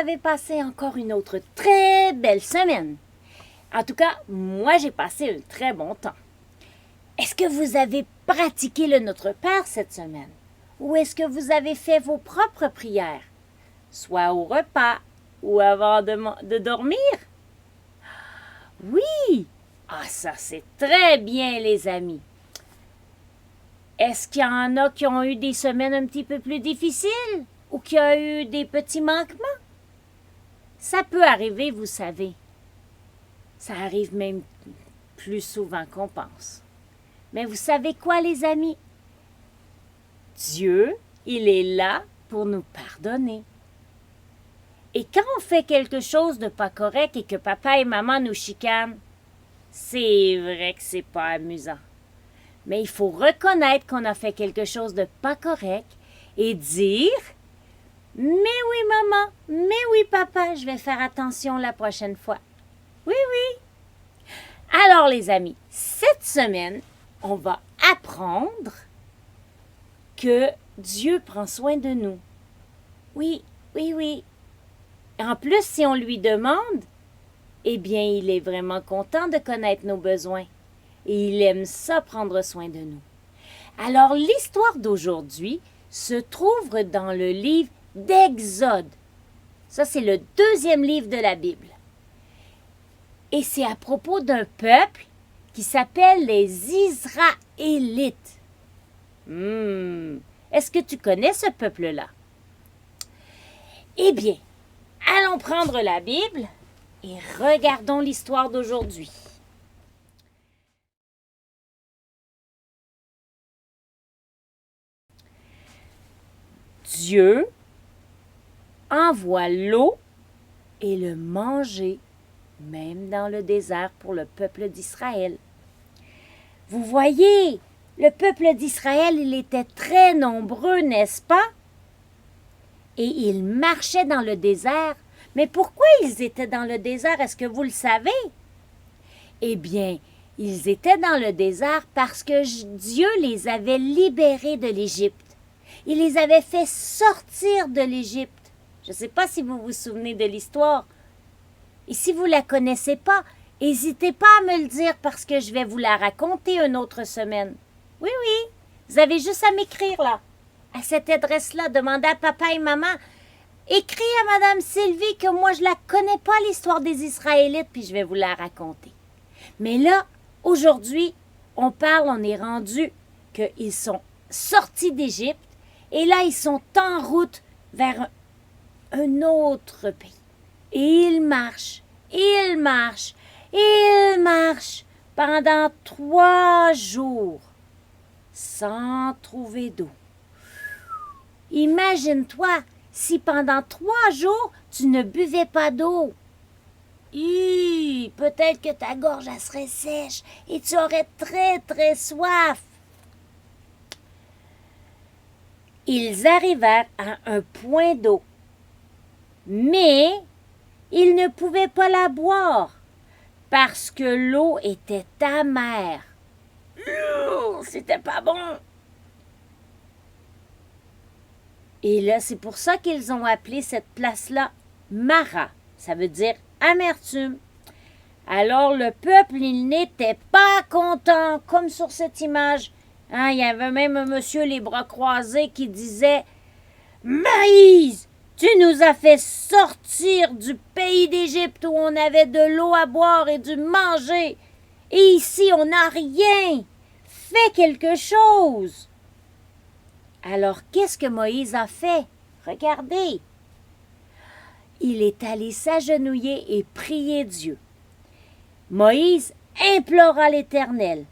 avez passé encore une autre très belle semaine. En tout cas, moi, j'ai passé un très bon temps. Est-ce que vous avez pratiqué le Notre Père cette semaine? Ou est-ce que vous avez fait vos propres prières, soit au repas ou avant de dormir? Oui! Ah, ça, c'est très bien, les amis. Est-ce qu'il y en a qui ont eu des semaines un petit peu plus difficiles ou qui ont eu des petits manquements? Ça peut arriver, vous savez. Ça arrive même plus souvent qu'on pense. Mais vous savez quoi, les amis? Dieu, il est là pour nous pardonner. Et quand on fait quelque chose de pas correct et que papa et maman nous chicanent, c'est vrai que c'est pas amusant. Mais il faut reconnaître qu'on a fait quelque chose de pas correct et dire « Mais oui, maman, mais oui, papa, je vais faire attention la prochaine fois. » Oui, oui. Alors, les amis, cette semaine, on va apprendre que Dieu prend soin de nous. Oui, oui, oui. En plus, si on lui demande, eh bien, il est vraiment content de connaître nos besoins. Et il aime ça prendre soin de nous. Alors, l'histoire d'aujourd'hui se trouve dans le livre d'Exode. Ça, c'est le 2e livre de la Bible. Et c'est à propos d'un peuple qui s'appelle les Israélites. Est-ce que tu connais ce peuple-là? Eh bien, allons prendre la Bible et regardons l'histoire d'aujourd'hui. Dieu envoie l'eau et le manger, même dans le désert pour le peuple d'Israël. Vous voyez, le peuple d'Israël, il était très nombreux, n'est-ce pas? Et ils marchaient dans le désert. Mais pourquoi ils étaient dans le désert? Est-ce que vous le savez? Eh bien, ils étaient dans le désert parce que Dieu les avait libérés de l'Égypte. Il les avait fait sortir de l'Égypte. Je ne sais pas si vous vous souvenez de l'histoire. Et si vous ne la connaissez pas, n'hésitez pas à me le dire parce que je vais vous la raconter une autre semaine. Oui, oui, vous avez juste à m'écrire là. À cette adresse-là, demandez à papa et maman. Écris à Madame Sylvie que moi, je ne la connais pas, l'histoire des Israélites, puis je vais vous la raconter. Mais là, aujourd'hui, on est rendu qu'ils sont sortis d'Égypte et là, ils sont en route vers un autre pays. Et ils marchent pendant 3 jours sans trouver d'eau. Imagine-toi si pendant 3 jours, tu ne buvais pas d'eau. Peut-être que ta gorge elle serait sèche et tu aurais très, très soif. Ils arrivèrent à un point d'eau, mais ils ne pouvaient pas la boire parce que l'eau était amère. C'était pas bon. Et là, c'est pour ça qu'ils ont appelé cette place-là Mara. Ça veut dire amertume. Alors le peuple, il n'était pas content, comme sur cette image. Il y avait même un monsieur les bras croisés qui disait « Moïse, tu nous as fait sortir du pays d'Égypte où on avait de l'eau à boire et du manger. Et ici, on n'a rien. Fais quelque chose. » Alors, qu'est-ce que Moïse a fait? Regardez. Il est allé s'agenouiller et prier Dieu. Moïse implora l'Éternel,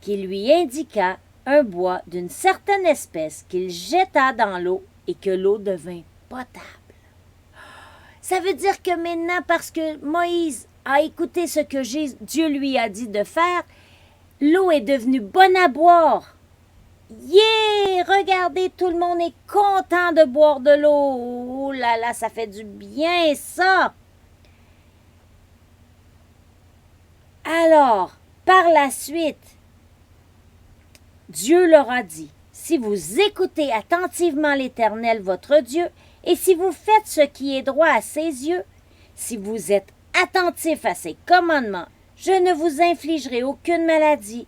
qui lui indiqua un bois d'une certaine espèce qu'il jeta dans l'eau et que l'eau devint potable. Ça veut dire que maintenant, parce que Moïse a écouté ce que Dieu lui a dit de faire, l'eau est devenue bonne à boire. Regardez, tout le monde est content de boire de l'eau. Oh là là, ça fait du bien, ça. Alors, par la suite, Dieu leur a dit, si vous écoutez attentivement l'Éternel, votre Dieu, Et si vous faites ce qui est droit à ses yeux, si vous êtes attentif à ses commandements, je ne vous infligerai aucune maladie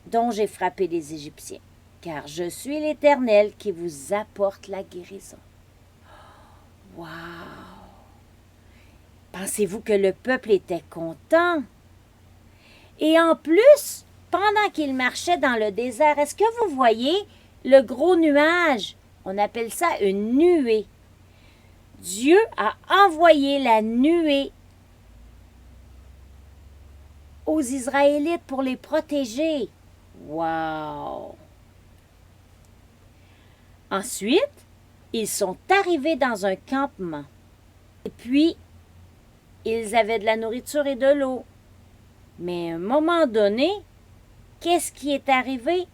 dont j'ai frappé les Égyptiens, car je suis l'Éternel qui vous apporte la guérison. Wow! Pensez-vous que le peuple était content? Et en plus, pendant qu'il marchait dans le désert, est-ce que vous voyez le gros nuage? On appelle ça une nuée. Dieu a envoyé la nuée aux Israélites pour les protéger. Wow! Ensuite, ils sont arrivés dans un campement. Et puis, ils avaient de la nourriture et de l'eau. Mais à un moment donné, qu'est-ce qui est arrivé?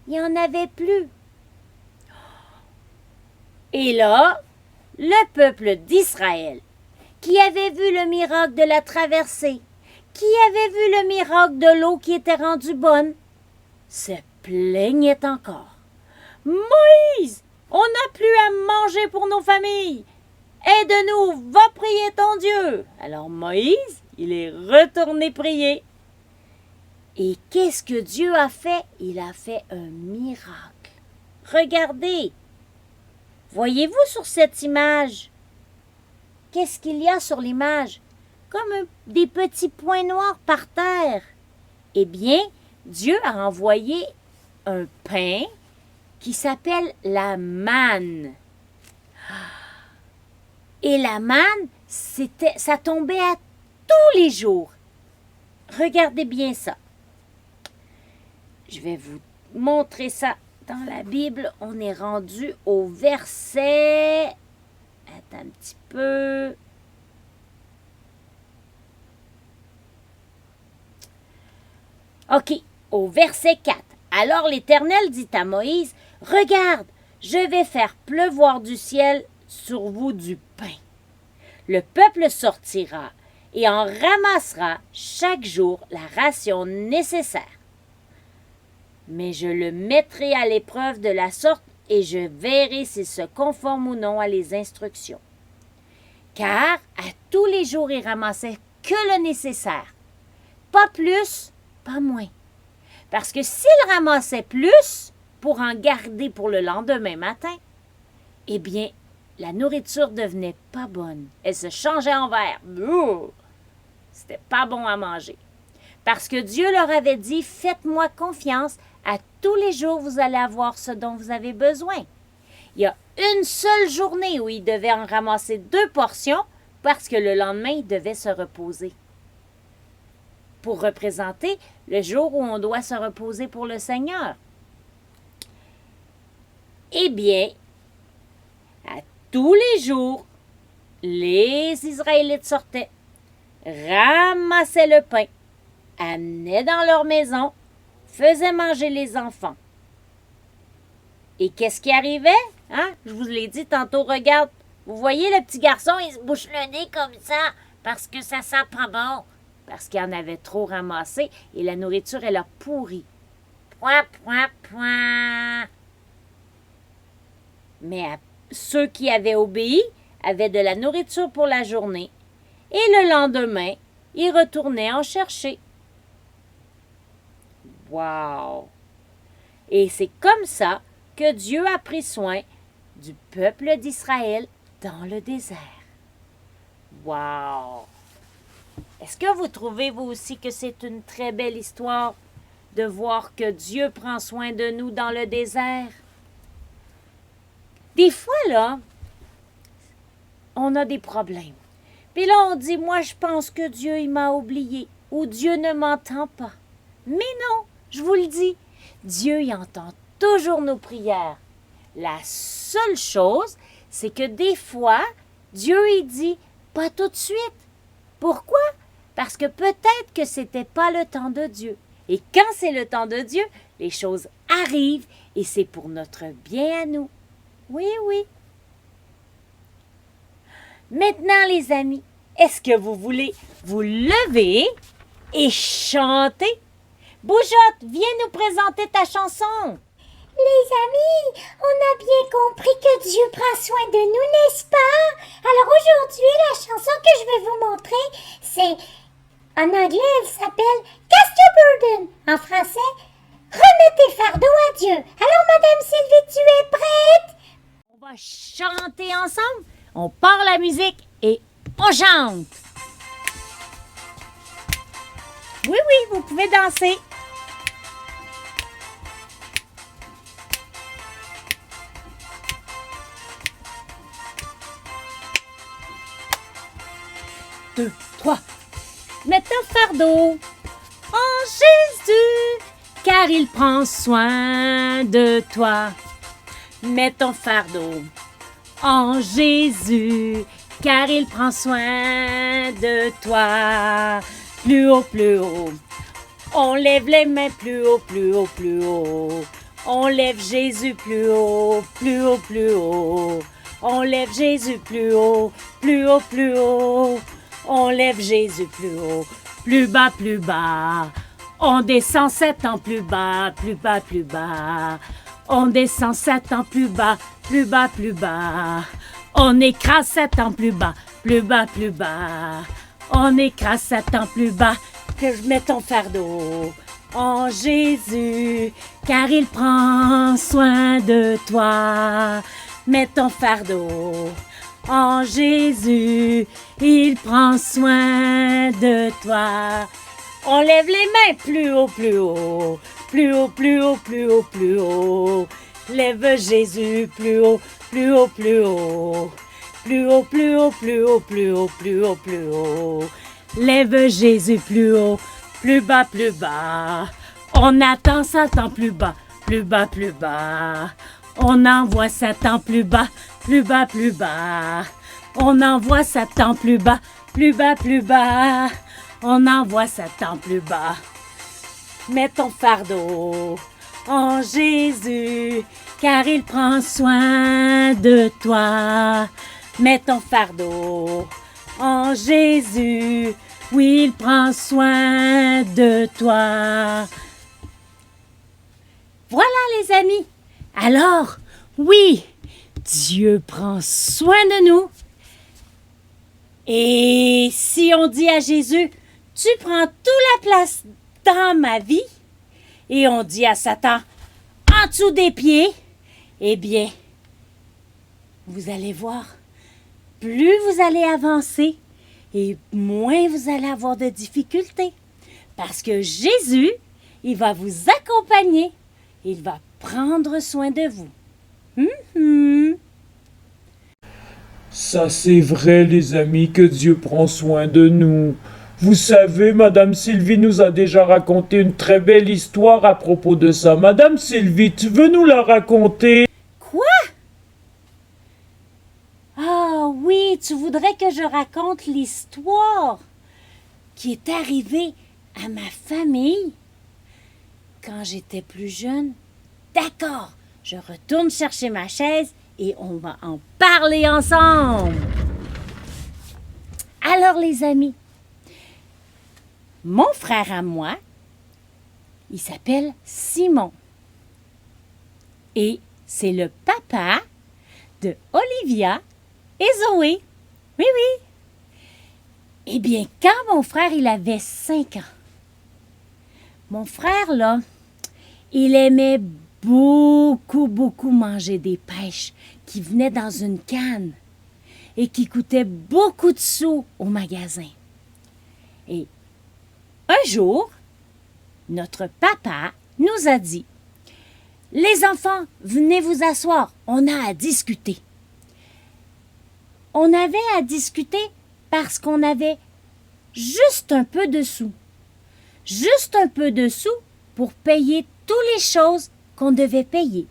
Il n'y en avait plus. Et là, le peuple d'Israël, qui avait vu le miracle de la traversée, qui avait vu le miracle de l'eau qui était rendue bonne, se plaignait encore. Moïse, on n'a plus à manger pour nos familles. Aide-nous, va prier ton Dieu. Alors Moïse, il est retourné prier. Et qu'est-ce que Dieu a fait? Il a fait un miracle. Regardez. Voyez-vous sur cette image? Qu'est-ce qu'il y a sur l'image? Comme des petits points noirs par terre. Eh bien, Dieu a envoyé un pain qui s'appelle la manne. Et la manne, ça tombait à tous les jours. Regardez bien ça. Je vais vous montrer ça dans la Bible. On est rendu au verset... Attends un petit peu. OK, au verset 4. Alors l'Éternel dit à Moïse, « Regarde, je vais faire pleuvoir du ciel sur vous du pain. Le peuple sortira et en ramassera chaque jour la ration nécessaire. Mais je le mettrai à l'épreuve de la sorte et je verrai s'il se conforme ou non à les instructions. Car à tous les jours il ramassait que le nécessaire, pas plus, pas moins. Parce que s'il ramassait plus pour en garder pour le lendemain matin, eh bien, la nourriture devenait pas bonne. Elle se changeait en verre. C'était pas bon à manger. Parce que Dieu leur avait dit, faites-moi confiance, à tous les jours vous allez avoir ce dont vous avez besoin. Il y a une seule journée où ils devaient en ramasser 2 portions parce que le lendemain, ils devaient se reposer. Pour représenter le jour où on doit se reposer pour le Seigneur. Eh bien, à tous les jours, les Israélites sortaient, ramassaient le pain, amenaient dans leur maison, faisaient manger les enfants. Et qu'est-ce qui arrivait? Hein? Je vous l'ai dit tantôt, regarde, vous voyez le petit garçon, il se bouche le nez comme ça parce que ça sent pas bon. Parce qu'il en avait trop ramassé et la nourriture, elle a pourri. Point, point, point. Mais ceux qui avaient obéi avaient de la nourriture pour la journée. Et le lendemain, ils retournaient en chercher. Wow! Et c'est comme ça que Dieu a pris soin du peuple d'Israël dans le désert. Wow! Est-ce que vous trouvez, vous aussi, que c'est une très belle histoire de voir que Dieu prend soin de nous dans le désert? Des fois, là, on a des problèmes. Puis là, on dit, moi, je pense que Dieu, il m'a oublié, ou Dieu ne m'entend pas. Mais non, je vous le dis, Dieu, il entend toujours nos prières. La seule chose, c'est que des fois, Dieu, il dit, pas tout de suite. Pourquoi? Parce que peut-être que c'était pas le temps de Dieu. Et quand c'est le temps de Dieu, les choses arrivent et c'est pour notre bien à nous. Oui, oui. Maintenant, les amis, est-ce que vous voulez vous lever et chanter? Bougeotte, viens nous présenter ta chanson. Les amis, on a bien compris que Dieu prend soin de nous, n'est-ce pas? Alors aujourd'hui, la chanson que je vais vous montrer, c'est... En anglais, elle s'appelle Cast Your Burden. En français, remets tes fardeaux à Dieu. Alors, Madame Sylvie, tu es prête? On va chanter ensemble. On part la musique et on chante. Oui, vous pouvez danser. Deux, trois. Mets ton fardeau en Jésus, car il prend soin de toi. Mets ton fardeau en Jésus, car il prend soin de toi. Plus haut, plus haut. On lève les mains plus haut, plus haut, plus haut. On lève Jésus plus haut, plus haut, plus haut. On lève Jésus plus haut, plus haut, plus haut. On lève Jésus plus haut, plus bas, plus bas. On descend 7 ans plus bas, plus bas, plus bas. On descend 7 ans plus bas, plus bas, plus bas. On écrase 7 ans plus bas, plus bas, plus bas. On écrase 7 ans plus bas, que je mets ton fardeau en Jésus, car il prend soin de toi. Mets ton fardeau en Jésus, il prend soin de toi. On lève les mains plus haut, plus haut. Plus haut, plus haut, plus haut, plus haut. Lève Jésus plus haut, plus haut, plus haut. Plus haut, plus haut, plus haut, plus haut, plus haut, plus haut. Lève Jésus plus haut, plus bas, plus bas. On attend Satan plus bas, plus bas, plus bas. On envoie Satan plus bas, plus bas, plus bas. On envoie Satan plus bas, plus bas, plus bas. On envoie Satan plus bas. Mets ton fardeau en Jésus, car il prend soin de toi. Mets ton fardeau en Jésus, oui, il prend soin de toi. Voilà les amis. Alors, oui, Dieu prend soin de nous. Et si on dit à Jésus, tu prends toute la place dans ma vie, et on dit à Satan, en dessous des pieds, eh bien, vous allez voir, plus vous allez avancer, et moins vous allez avoir de difficultés. Parce que Jésus, il va vous accompagner, il va prendre soin de vous. Ça c'est vrai les amis que Dieu prend soin de nous. Vous savez, Madame Sylvie nous a déjà raconté une très belle histoire à propos de ça. Madame Sylvie, tu veux nous la raconter? Quoi? Ah oui, tu voudrais que je raconte l'histoire qui est arrivée à ma famille quand j'étais plus jeune? D'accord, je retourne chercher ma chaise et on va en parler ensemble. Alors les amis, mon frère à moi, il s'appelle Simon. Et c'est le papa de Olivia et Zoé. Oui, oui. Eh bien, quand mon frère, il avait 5 ans, mon frère, là, il aimait beaucoup, beaucoup manger des pêches qui venaient dans une canne et qui coûtaient beaucoup de sous au magasin. Et un jour, notre papa nous a dit, « Les enfants, venez vous asseoir, on a à discuter. » On avait à discuter parce qu'on avait juste un peu de sous. Juste un peu de sous pour payer toutes les choses qu'on devait payer.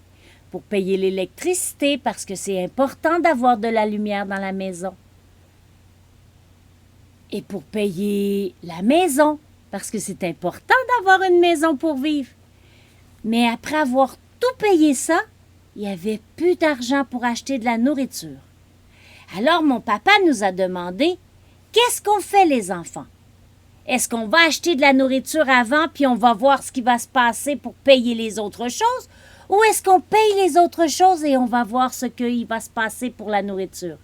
Pour payer l'électricité parce que c'est important d'avoir de la lumière dans la maison. Et pour payer la maison parce que c'est important d'avoir une maison pour vivre. Mais après avoir tout payé ça, il n'y avait plus d'argent pour acheter de la nourriture. Alors mon papa nous a demandé, qu'est-ce qu'on fait les enfants? Est-ce qu'on va acheter de la nourriture avant puis on va voir ce qui va se passer pour payer les autres choses? ou est-ce qu'on paye les autres choses et on va voir ce qu'il va se passer pour la nourriture?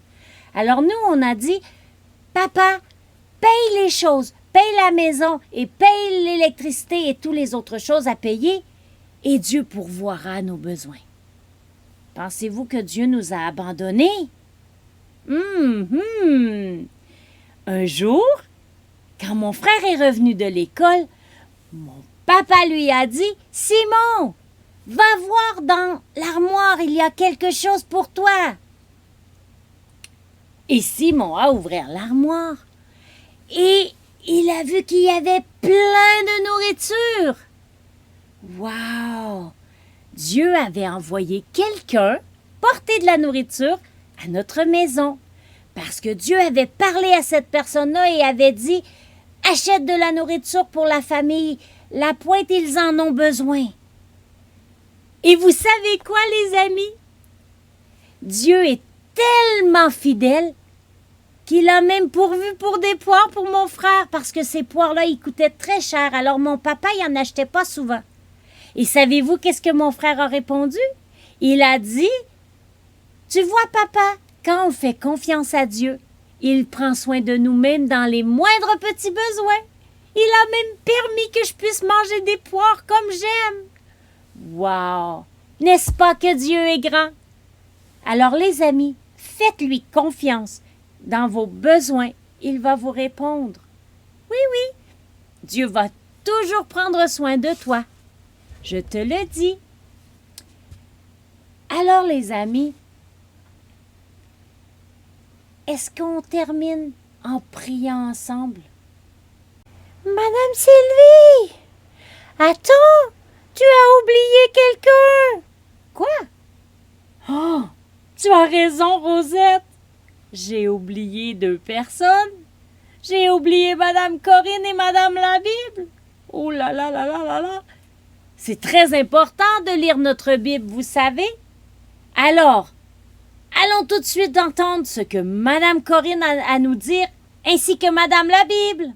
Alors nous, on a dit, papa, paye les choses, paye la maison et paye l'électricité et toutes les autres choses à payer et Dieu pourvoira nos besoins. Pensez-vous que Dieu nous a abandonnés? Un jour, quand mon frère est revenu de l'école, mon papa lui a dit, « Simon, va voir dans l'armoire, il y a quelque chose pour toi. » Et Simon a ouvert l'armoire et il a vu qu'il y avait plein de nourriture. Wow! Dieu avait envoyé quelqu'un porter de la nourriture à notre maison parce que Dieu avait parlé à cette personne-là et avait dit « Achète de la nourriture pour la famille, la pointe, ils en ont besoin. » Et vous savez quoi, les amis? Dieu est tellement fidèle qu'il a même pourvu pour des poires pour mon frère parce que ces poires-là, ils coûtaient très cher. Alors mon papa, il n'en achetait pas souvent. Et savez-vous qu'est-ce que mon frère a répondu? Il a dit, « Tu vois, papa, quand on fait confiance à Dieu, il prend soin de nous-mêmes dans les moindres petits besoins. Il a même permis que je puisse manger des poires comme j'aime. » Wow! N'est-ce pas que Dieu est grand? Alors les amis, faites-lui confiance. Dans vos besoins, il va vous répondre. Oui, oui, Dieu va toujours prendre soin de toi. Je te le dis. Alors les amis, est-ce qu'on termine en priant ensemble? Madame Sylvie! Attends! Tu as oublié quelqu'un! Quoi? Oh! Tu as raison, Rosette! J'ai oublié 2 personnes. J'ai oublié Madame Corinne et Madame la Bible. Oh là là là là là là! C'est très important de lire notre Bible, vous savez? Alors, allons tout de suite entendre ce que Madame Corinne a à nous dire, ainsi que Madame la Bible.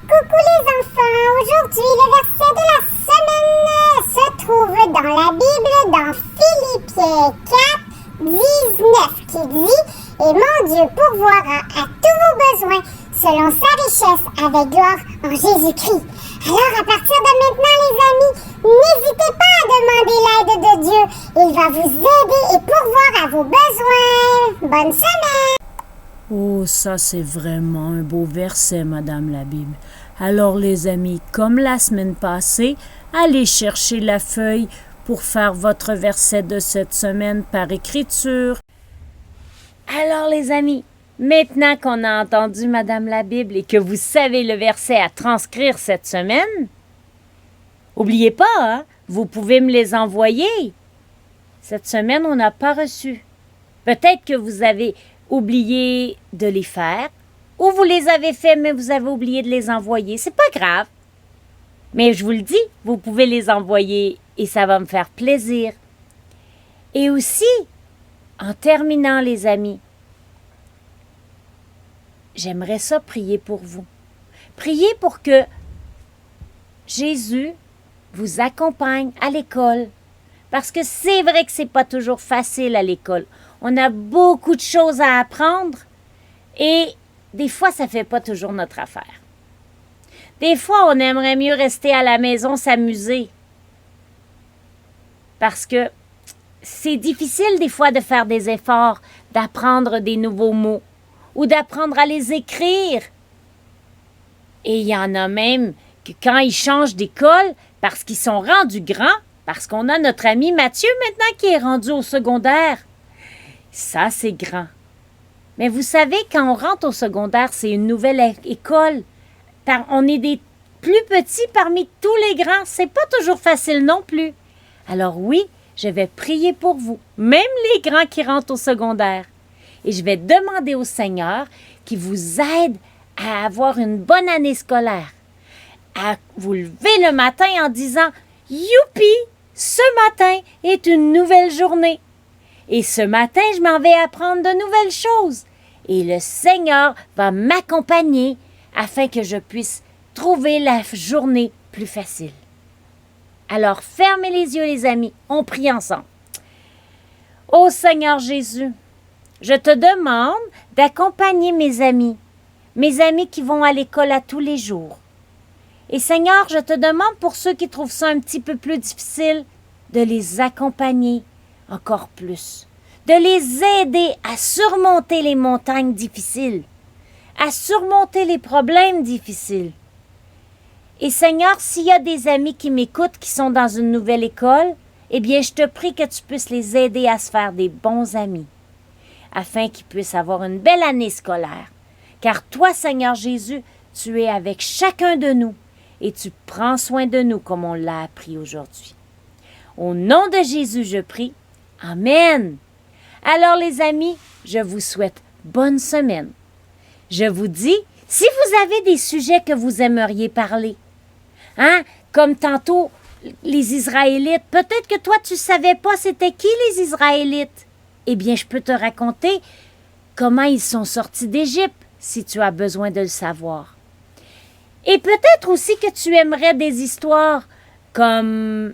Coucou les enfants! Aujourd'hui, le verset de la semaine se trouve dans la Bible, dans Philippiens 4, 19, qui dit « Et mon Dieu pourvoira à tous vos besoins selon sa richesse avec gloire en Jésus-Christ. » Alors, à partir de maintenant, les amis, n'hésitez pas à demander l'aide de Dieu. Il va vous aider et pourvoir à vos besoins. Bonne semaine! Oh, ça c'est vraiment un beau verset, Madame la Bible. Alors les amis, comme la semaine passée, allez chercher la feuille pour faire votre verset de cette semaine par écriture. Alors les amis, maintenant qu'on a entendu Madame la Bible et que vous savez le verset à transcrire cette semaine, n'oubliez pas, hein, vous pouvez me les envoyer. Cette semaine, on n'a pas reçu. Peut-être que vous avez oublié de les faire, ou vous les avez faits, mais vous avez oublié de les envoyer. C'est pas grave. Mais je vous le dis, vous pouvez les envoyer et ça va me faire plaisir. Et aussi, en terminant, les amis, j'aimerais ça prier pour vous. Priez pour que Jésus vous accompagne à l'école. Parce que c'est vrai que c'est pas toujours facile à l'école. On a beaucoup de choses à apprendre et des fois, ça fait pas toujours notre affaire. Des fois, on aimerait mieux rester à la maison, s'amuser. Parce que c'est difficile des fois de faire des efforts, d'apprendre des nouveaux mots ou d'apprendre à les écrire. Et il y en a même que quand ils changent d'école, parce qu'ils sont rendus grands, parce qu'on a notre ami Mathieu maintenant qui est rendu au secondaire. Ça, c'est grand. Mais vous savez, quand on rentre au secondaire, c'est une nouvelle école. On est des plus petits parmi tous les grands. C'est pas toujours facile non plus. Alors oui, je vais prier pour vous, même les grands qui rentrent au secondaire. Et je vais demander au Seigneur qu'il vous aide à avoir une bonne année scolaire. À vous lever le matin en disant « Youpi! Ce matin est une nouvelle journée. Et ce matin, je m'en vais apprendre de nouvelles choses. Et le Seigneur va m'accompagner afin que je puisse trouver la journée plus facile. » Alors, fermez les yeux, les amis. On prie ensemble. Ô Seigneur Jésus, je te demande d'accompagner mes amis qui vont à l'école à tous les jours. Et Seigneur, je te demande pour ceux qui trouvent ça un petit peu plus difficile, de les accompagner encore plus, de les aider à surmonter les montagnes difficiles, à surmonter les problèmes difficiles. Et Seigneur, s'il y a des amis qui m'écoutent, qui sont dans une nouvelle école, eh bien, je te prie que tu puisses les aider à se faire des bons amis, afin qu'ils puissent avoir une belle année scolaire. Car toi, Seigneur Jésus, tu es avec chacun de nous et tu prends soin de nous comme on l'a appris aujourd'hui. Au nom de Jésus, je prie. Amen. Alors, les amis, je vous souhaite bonne semaine. Je vous dis, si vous avez des sujets que vous aimeriez parler, comme tantôt, les Israélites, peut-être que toi, tu ne savais pas c'était qui les Israélites. Eh bien, je peux te raconter comment ils sont sortis d'Égypte, si tu as besoin de le savoir. Et peut-être aussi que tu aimerais des histoires comme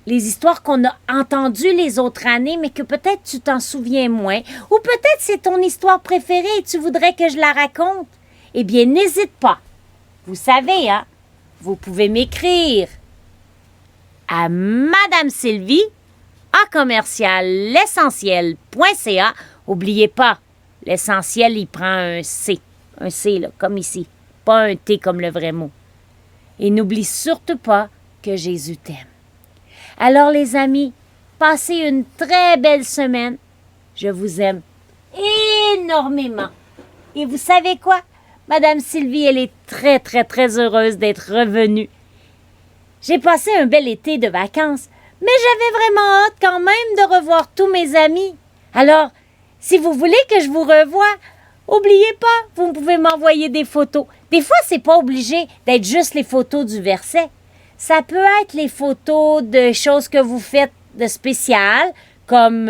les histoires qu'on a entendues les autres années, mais que peut-être tu t'en souviens moins, ou peut-être c'est ton histoire préférée et tu voudrais que je la raconte. Eh bien, n'hésite pas. Vous savez, vous pouvez m'écrire à Madame Sylvie @l'essentiel.ca. N'oubliez pas, l'essentiel, il prend un C là, comme ici, pas un T comme le vrai mot. Et n'oublie surtout pas que Jésus t'aime. Alors les amis, passez une très belle semaine. Je vous aime énormément. Et vous savez quoi? Madame Sylvie, elle est très, très, très heureuse d'être revenue. J'ai passé un bel été de vacances, mais j'avais vraiment hâte quand même de revoir tous mes amis. Alors, si vous voulez que je vous revoie, n'oubliez pas, vous pouvez m'envoyer des photos. Des fois, c'est pas obligé d'être juste les photos du verset. Ça peut être les photos de choses que vous faites de spécial, comme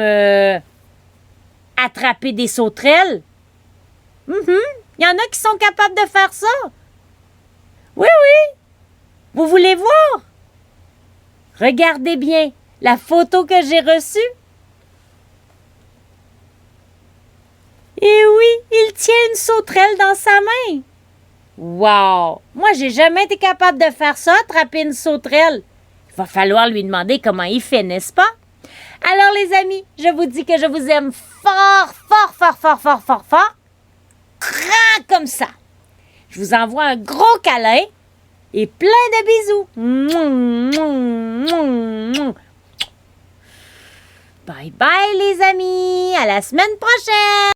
attraper des sauterelles. Il y en a qui sont capables de faire ça. Oui. Vous voulez voir? Regardez bien la photo que j'ai reçue. Et oui, il tient une sauterelle dans sa main. Wow! Moi, j'ai jamais été capable de faire ça, attraper une sauterelle. Il va falloir lui demander comment il fait, n'est-ce pas? Alors, les amis, je vous dis que je vous aime fort, fort, fort, fort, fort, fort, fort. Grand comme ça. Je vous envoie un gros câlin et plein de bisous. Bye bye, les amis. À la semaine prochaine.